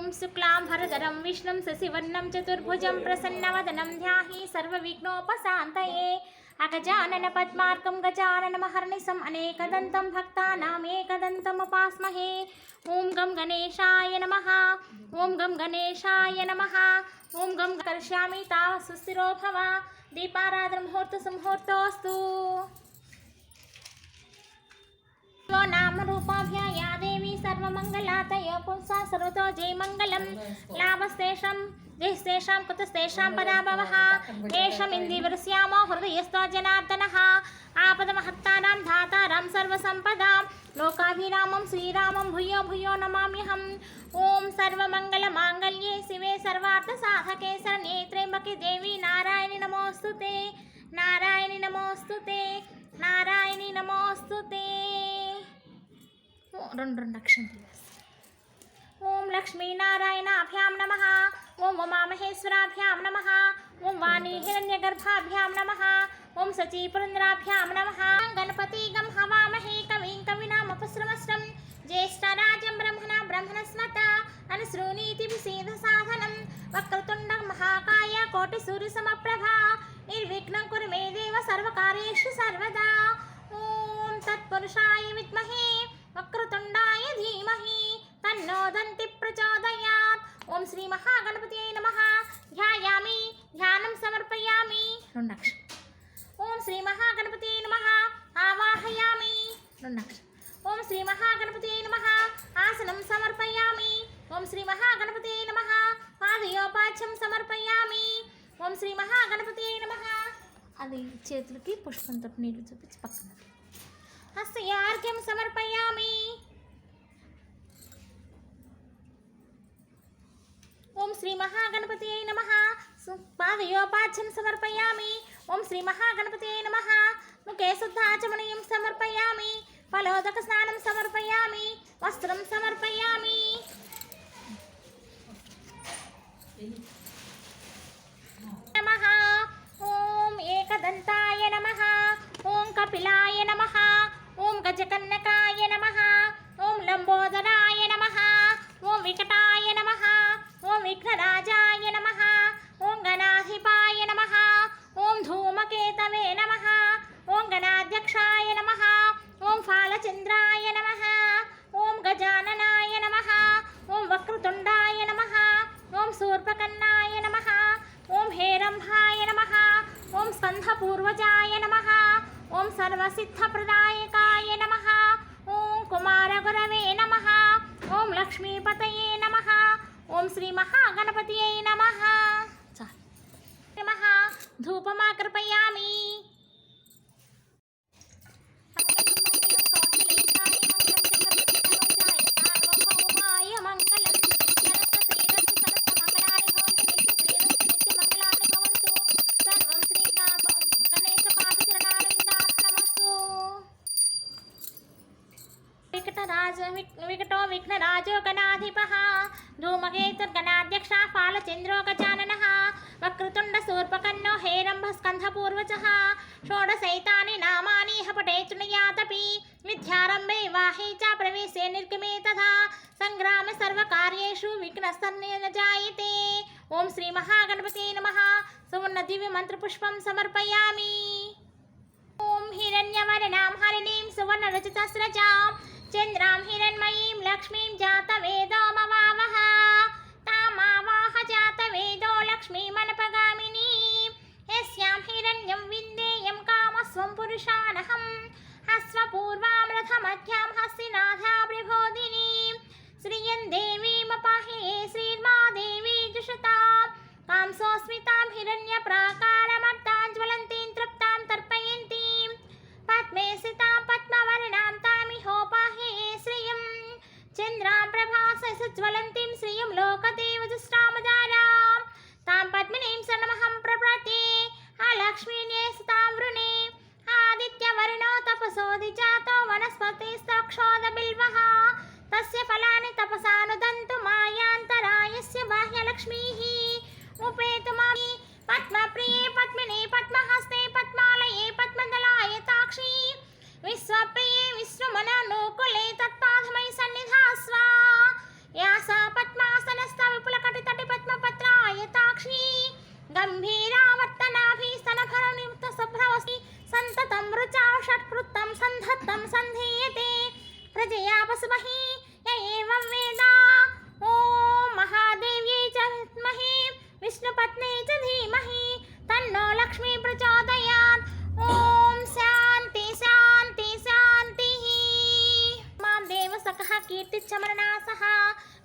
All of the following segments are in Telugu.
ఓం శుక్లాంబరధరం విష్ణుం శశివర్ణం చతుర్భుజం ప్రసన్నవదనం ధ్యాహి సర్వవిఘ్నోపశాంతయే అగజానన పద్మార్కం గజాననమహర్నిశం అనేకదంతం భక్తానామేకదంతముపాస్మహే. ఓం గం గణేశాయ నమః. ఓం గం గణేశాయ నమః. ఓం గం కరిష్యామి తావ సుస్థిరో భవ. దీపారాధన ముహూర్త సంహూర్తోస్తు. నామ రూపాభ్యా యా దేవి సర్వమంగళాతయో పుంసా సర్వతో జయమంగళం. లాభస్తేషాం జయస్తేషాం కుతస్తేషాం పరాభవః. ఏషమిందివరస్యామో హృదయస్థో జనార్దనః. ఆపదమహత్తానాం ధాతారాం సర్వసంపదాం. లోకాభిరామం శ్రీరామం భూయో భూయో నమామ్యహం. ఓం సర్వమంగళమాంగళ్యే శివే సర్వార్థసాధకే శరణ్యే త్ర్యంబకే దేవి నారాయణి నమోస్తుతే. నారాయణి నమోస్తుతే. నారాయణి నమోస్తుతే. రెండు అక్షంతలు. ఓం లక్ష్మీనారాయణాభ్యాం నమః. ఓం ఉమామహేశ్వరాభ్యాం నమః. ఓం వాణీ హిరణ్యగర్భాభ్యాం నమః. ఓం సచీపురంద్రాభ్యాం నమః. గణపతిగం హవామహే కవిం కవినాముపస్రవస్రం. జ్యేష్ఠరాజం బ్రహ్మణస్మత అనుశ్రూనీతిభిసేద సాధనం. వక్రతుండ మహాకాయ కోటి సూర్యసమప్రభ. నిర్విఘ్నం కురు మే దేవ సర్వకార్యేషు సర్వదా. ఓం తత్పురుషాయ విద్మహే వక్రతుండాయ ధీమహి తన్నో దంతి ప్రచోదయాత్. ఓం శ్రీ మహాగణపతియే నమః. ధ్యాయామి ధ్యానం సమర్పయామి. ఓం శ్రీ మహాగణపతియే నమః. ఆవాహయామి. ఓం శ్రీ మహాగణపతియే నమః. ఆసనం సమర్పయామి. ఓం శ్రీ మహాగణపతియే నమః. పాదయోపాచ్యం సమర్పయామి. ఓం శ్రీ మహాగణపతియే నమః. అది చేతులకి పుష్పంతో నీళ్లు చూపించి పక్కన హస్తయార్ఘ్యం సమర్పయామి. ఓం శ్రీ మహాగణపతియే నమః. పాదయోపాచ్యం సమర్పయామి. ఓం శ్రీ మహాగణపతియే నమః. ముఖే శుద్ధాచమనీయం సమర్పయామి. ఫలోదక స్నానం సమర్పయామి. వస్త్రం సమర్పయామి. నమః. ఓం ఏకదంతాయ నమః. ఓం కపిలాయ నమః. ఓం గజకన్నకాయ నమః. ఓం లంబోదరాయ నమః. ఓం వికటాయ నమః. ఓం విఘ్నరాజాయ నమః. ఓం గణాధిపాయ నమః. ఓం ధూమకేతవే నమః. ఓం గణాధ్యక్షాయ నమః. ఓం ఫాలచంద్రాయ నమః. ఓం గజాననాయ నమః. ఓం వక్రతుండాయ నమః. ఓం శూర్పకర్ణాయ నమః. ఓం హేరంభాయ నమః. ఓం స్కంధపూర్వజాయ నమః. ఓం సర్వసిద్ధప్రదాయకాయ నమః. ఓం కుమారగురవే నమః. ఓం లక్ష్మీపతయే నమః. ఓం శ్రీ మహాగణపతియే నమః. నమః. ధూపమాకర్పయామి. వికటో విఘ్నరాజో గణాధిపః. ధూమకేతుర్గణాధ్యక్ష ఫాలచంద్రో గజాననః. వక్రతుండ శూర్పకర్ణో హేరంభ స్కంధపూర్వజః. షోడశైతాని నామాని హపటే తృణయాతపి. విద్యారంభే వాహే చ ప్రవేశే నిర్గమే తథా. సంగ్రామే సర్వకార్యేషు విఘ్నస్తన్నేన జాయతే. ఓం శ్రీ మహాగణపతే నమః. సువర్ణ దివ్య మంత్రపుష్పం సమర్పయామి. ఓం హిరణ్యవర్ణాం హరిణీం సువర్ణరజతస్రజాం చంద్రాం హిరణ్మయీం లక్ష్మీం జాతవేదోమవావహ. తామావాహ జాతవేదో లక్ష్మీమనపగామినీం. యస్యాం హిరణ్యం విందేయం కామస్వం పురుషానహం. హస్వపూర్వాం రథమధ్యాం హస్తినాథాభిబోధినీం. శ్రియం దేవీమపాహే శ్రీర్మాదేవీ జుషతాం. కాంసోస్మితాం హిరణ్యప్రాకారమర్తాజ్వలంతీం తృప్తాం తర్పయంతీం. పద్మే స్థితాం పద్మవర్ణాం తామిహోపాహే శ్రియం. చంద్రాం ప్రభాసజ్వలంతీం శ్రియం లోకదేవజుష్టామదారాం. తాం పద్మినీం సన్నమహం ప్రపద్యే. లక్ష్మీనే స్థితాం వృణే. ఆదిత్యవర్ణో తపసోదిజాతో వనస్పతిస్తక్షోదబిల్వః. తస్య ఫలాని తపసానుదంతు మాయాంతరాయస్య బాహ్యలక్ష్మీః. ఉపేతు మామి పద్మప్రియే పద్మినే పద్మహస్తే పద్మాలయే పద్మదళాయతాక్షి. విశ్వప్రియే విశ్వమనోనుకూలే తత్పాదమయి సన్నిధాస్వ. యాసా పద్మాసనస్థ गम्भीरावर्तनाभिस्तनफलनियुक्तशुभ्रवस्ति सन्ततं रुचा षट्कृतं सन्धत्तं सन्धीयते प्रजया वसुमहि य एवं वेद ॐ महादेव्यै च विद्महे विष्णुपत्न्यै च धीमहि तन्नो लक्ष्मी प्रचोदयात् ॐ शान्ति शान्ति शान्तिः मां देवसखः कीर्तिच्चमरणासः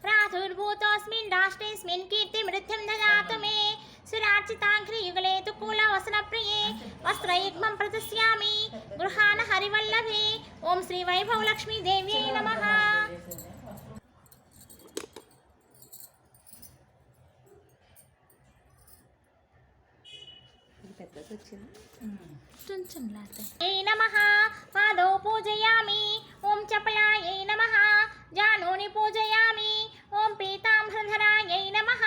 प्रादुर्भूतोऽस्मिन् राष्ट्रेऽस्मिन् कीर्तिमृद्धिं ददातु मे सुरार्चिताङ्घ्रियुगले तु कुलवसनप्रिये वस्त्रयुग्मं प्रदस्यामि गृहाण हरिवल्लभे ॐ श्री वैभवलक्ष्मी देव्यै नमः नमः पादौ पूजयामि ॐ चपलायै नमः जानूनि पूजयामि ॐ पीताम्बरधरायै नमः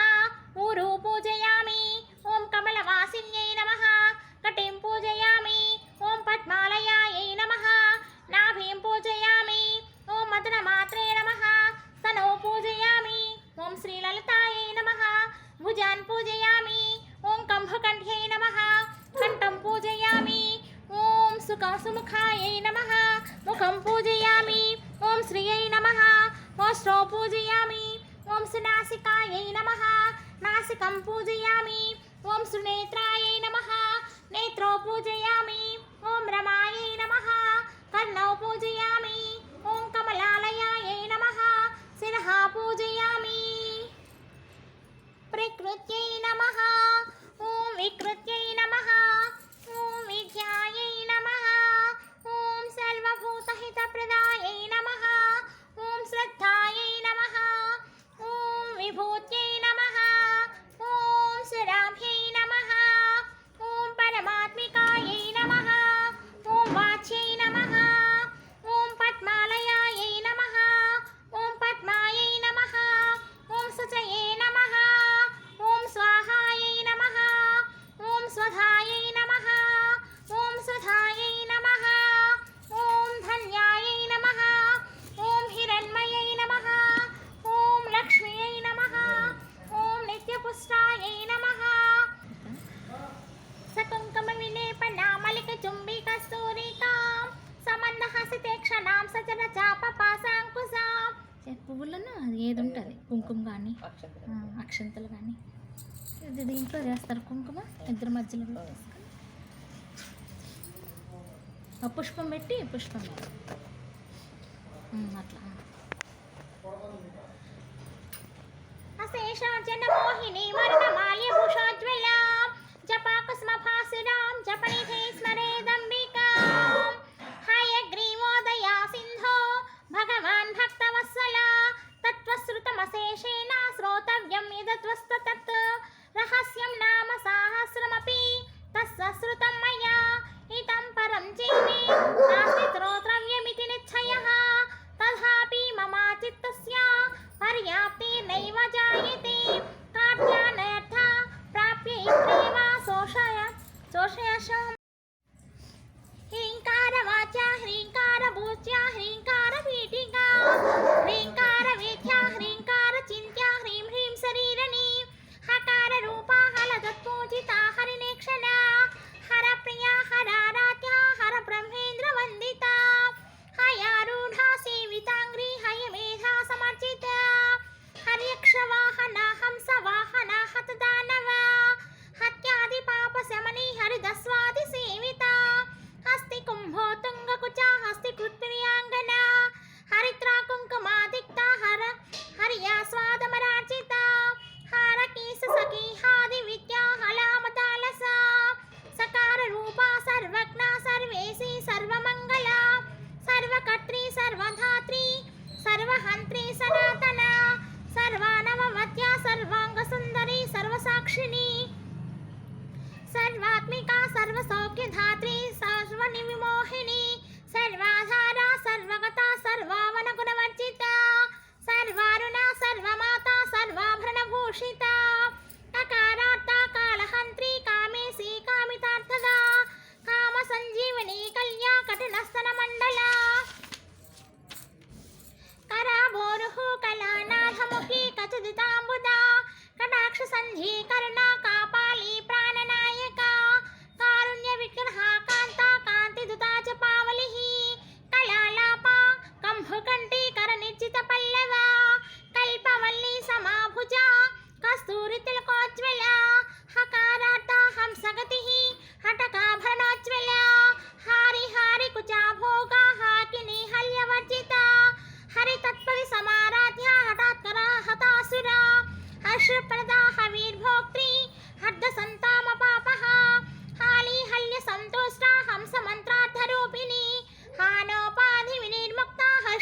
ऊरु पूजयामि ॐ कमलवासिन्यै नमः कटिं पूजयामि ॐ पद्मालयायै नमः नाभिं पूजयामि ॐ मदनमात्रे नमः स्तनौ पूजयामि ॐ श्रीललितायै नमः भुजान् पूजयामि ॐ कम्भकण्ठ्यै नमः कण्ठं पूजयामि ॐ सुमुखायै नमः मुखं पूजयामि ॐ श्रियै नमः वस्त्रौ पूजयामि ॐ सुनासिकायै नमः नासिकं पूजयामि ॐ सुनेत्रायै नमः नेत्रौ पूजयामि ॐ रमायै नमः कर्णौ पूजयामि ॐ कमलालयायै नमः शिरः पूजयामि प्रकृत्यै नमः ॐ विकृत्यै नमः ॐ विद्यायै नमः ॐ सर्वभूतहितप्रदायै नमः ॐ श्रद्धायै नमः ॐ विभूत्यै नमः ॐ सुराभ्यै नमः ॐ परमात्मिकायै नमः ॐ वाच्यै नमः ॐ पद्मालयायै नमः ॐ पद्मायै नमः ॐ शुचये नमः ॐ स्वाहायै नमः ॐ स्वधायै नमः ॐ सुधायै नमः ॐ धन्यायै नमः ॐ हिरण्मयै नमः ॐ लक्ष्म्यै नमः ॐ नित्यपुष्टायै नमः सकुङ्कुमविलेपनामलिकचुम्बिकस्तूरिकां समन्दहसितेक्षणां सचरचापपासाङ्कुशां పువ్వులను అది ఏది ఉంటుంది కుంకుమ కానీ అక్షంతలు కానీ ఇది దీంట్లో చేస్తారు కుంకుమ ఇద్దరు మధ్యలో పెట్టేసుకొని ఆ పుష్పం పెట్టి పుష్పం అట్లా అశేషార్జన మోహిని వర్ణమాల్యభూషోజ్వలాం జపాకుస్మభాసురాం జపనిధే స్మరేదంబికాం హయగ్రీవోదయా సింధో భగవాన్ భక్తవత్సలా తత్వశ్రుతమశేషేణ శ్రోతవ్యం యదత్వస్తతత్ రహస్యం నామ సాహస్రమపి తస్య శ్రుతం మయా ఇతం పరం చైమే నాస్తి శ్రోత్రవ్యమితి నిశ్చయః తథాపి మమ చిత్తస్య పర్యాప్తిర్నైవ జాయతే కార్యానర్థ ప్రాప్యైత్రేవ శోషయశం హ్రీంకారవాచ్య హ్రీంకారభూత్య హ్రీంకారపీఠికా హ్రీంకారవేద్య హ్రీంకారచింత్య హ్రీం హ్రీం శరీరణి హకారరూపా హలదత్పూజితా హరినేక్షణా హరప్రియా హరారాధ్య హరబ్రహ్మేంద్రవందితా హయారూఢా సేవితాంగ్రీ హయమేధా సమర్చితా హర్యక్షవాహనా హంసవాహనా హతదానవా హత్యాదిపాపశమని హరిదస్వాది సేవితా హస్తి కుంభో తుంగకుచా హస్తి కృత్ప్రియాంగనా హరిత్రా కుంకుమాదిక్తా హర్యాస్వాదమరార్చితా హారకీస సఖీహాది విద్యా హలామతాలసా సకార రూపా సర్వజ్ఞా సర్వేసి సర్వమంగళా సర్వకర్త్రీ సర్వధాత్రీ సర్వహంత్రీ సనాతన సర్వానవమత్యా సర్వాంగసుందరీ సర్వసాక్షిణీ సర్వాత్మికా సర్వసౌఖ్యధాత్రీ సర్వనివిమోహిని సర్వాధారా సర్వగతా సర్వావనగుణవర్జితా సర్వారుణా సర్వమాతా సర్వాభరణభూషితా అకారార్త కాళహంత్రీ కామేశీ కామితార్థదా కామ సంజీవని కళ్యా కఠినస్తన మండలా कराबोरुः कलानाथमुखी कचदिताम्बुदा कटाक्ष संधी कर्णा कापाली प्राण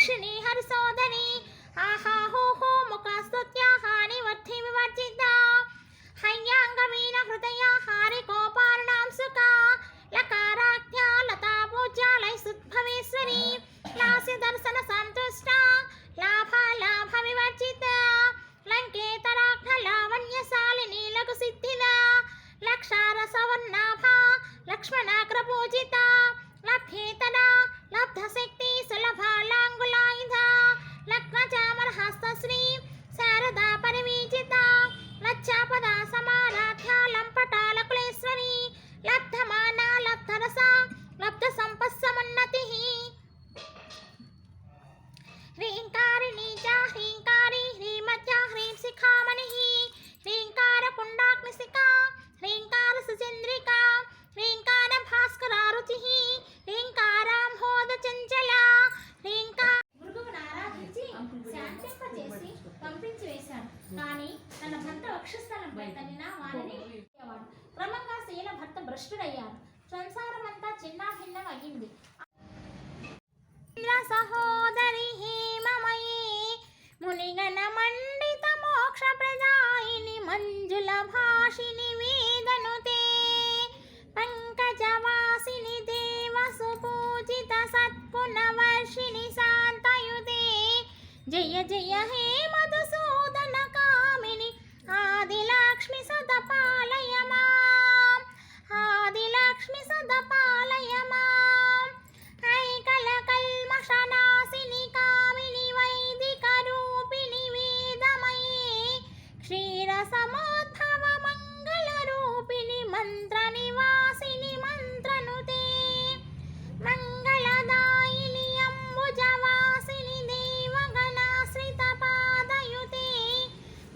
దక్షిణీ హరిసోదరి ఆహాహోహో ముఖస్తుత్యాహాని వర్ధి వివర్జితా హయ్యాంగవీన హృదయ హారి కోపార్ణాం సుఖ లకారాఖ్య లతా పూజ్యాలై సుద్భవేశ్వరి లాస్య దర్శన సంతుష్ట లాభ లాభ వివర్జిత లంకేతరాఘ్న లావణ్యశాలిని లఘు సిద్ధిద లక్షారసవర్ణాభ లక్ష్మణాగ్ర పూజిత లభ్యేతడా లబ్ధ శక్తి సులభ లాంగులాయుధ లగ్నచామర హస్తశ్రీ శారదా పరివీజిత లచ్చాపదా సమారాధ్య లంపటాల కులేశ్వరి లబ్ధమాన లబ్ధరస లబ్ధ సంపస్సమున్నతి హ్రీంకారిణీ చ హ్రీంకారి హ్రీమత్య హ్రీం శిఖామణి హ్రీంకార కుండాగ్నిశిఖా హ్రీంకార సుచంద్రిక హ్రీంకార భాస్కరారుచి హ్రీంకారాంహోద చంచల మృగువును ఆరాధించి శాంతింపజేసి పంపించి వేశాడు. కానీ తన భర్త వక్షస్థలంపై తన్నిన వారిని క్రమంగా శీల భర్త భ్రష్టుడయ్యాడు. సంసారం అంతా చిన్నాభిన్నం అయ్యింది. సహోదరి హేమమయీ మునిగణ మండిత మోక్ష ప్రదాయిని మంజుల భాషిని వేదనుతే పంకజవాసిని దేవ సుపూజిత సత్పునవర్షిణి శాంతయుతే జయ జయ హే మధుసూదన కామిని ఆదిలక్ష్మి సదపాలయ మాం ఆదిలక్ష్మి సదపాలయ మాం ఐకల కల్మషనాశిని కామిని వైదిక రూపిణి వేదమయీ క్షీరసమోద్భవ మంగళ రూపిణి మంత్ర నివాసిని మంత్రనుతే మంగళదాయిని అంబుజవాసిని దేవగణాశ్రిత పాదయుతే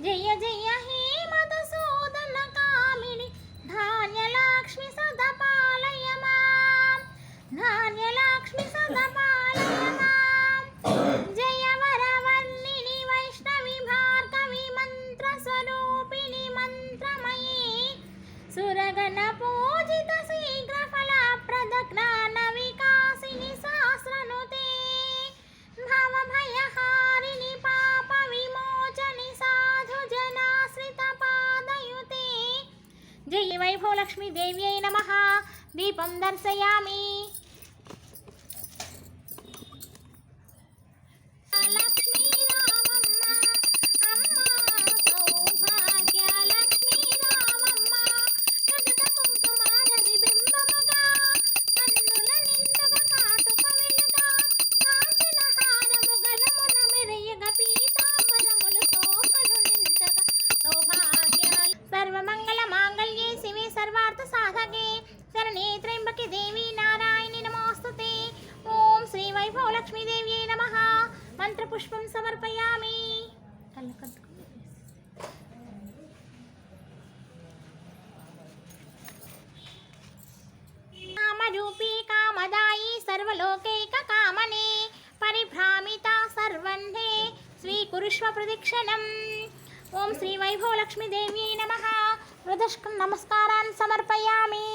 జయ జయ హే మధుసూదన కామిని ధాన్యలక్ష్మి సదపాలయ మాం ధాన్యలక్ష్మి సదపాలయ మాం జయ వరవర్ణిని వైష్ణవి భార్గవి మంత్ర స్వరూపిణి మంత్రమయీ సురగణ పూజిత శీఘ్ర ఫలప్రద జ్ఞాన వికాసిని సహస్రనుతే భవభయహారిణి పాప విమోచని సాధు జనాశ్రిత పాదయుతే జయ వైభవలక్ష్మీ దేవ్యై నమః. దీపం దర్శయామి. లక్ష్మీ రామమ్మ అమ్మ సౌభాగ్య లక్ష్మీ రామమ్మ జగత కుంకుమారవి బింబముగా కన్నుల నిండుగా కాటుక వెలుగా కాంచన హారము గలమున మెరయగ పీతాంబరములు శోభలు నిండగా సౌభాగ్య సర్వమంగళ మాంగళ్యే శివే సర్వార్థ సాధకే శరణే త్ర్యంబకే దేవి నారాయణి నమోస్తుతే. ఓం శ్రీ వైభవలక్ష్మీ దేవ్యై నమః. మంత్రపుష్పం సమర్పయామి. కామరూపీ కామదాయి సర్వలోకైక కామనే పరిభ్రామిత సర్వన్నే స్వీకురుష్వ ప్రదక్షిణం. ఓం శ్రీ వైభవలక్ష్మీ దేవ్యై నమః. నమస్కారాన్ సమర్పయామి.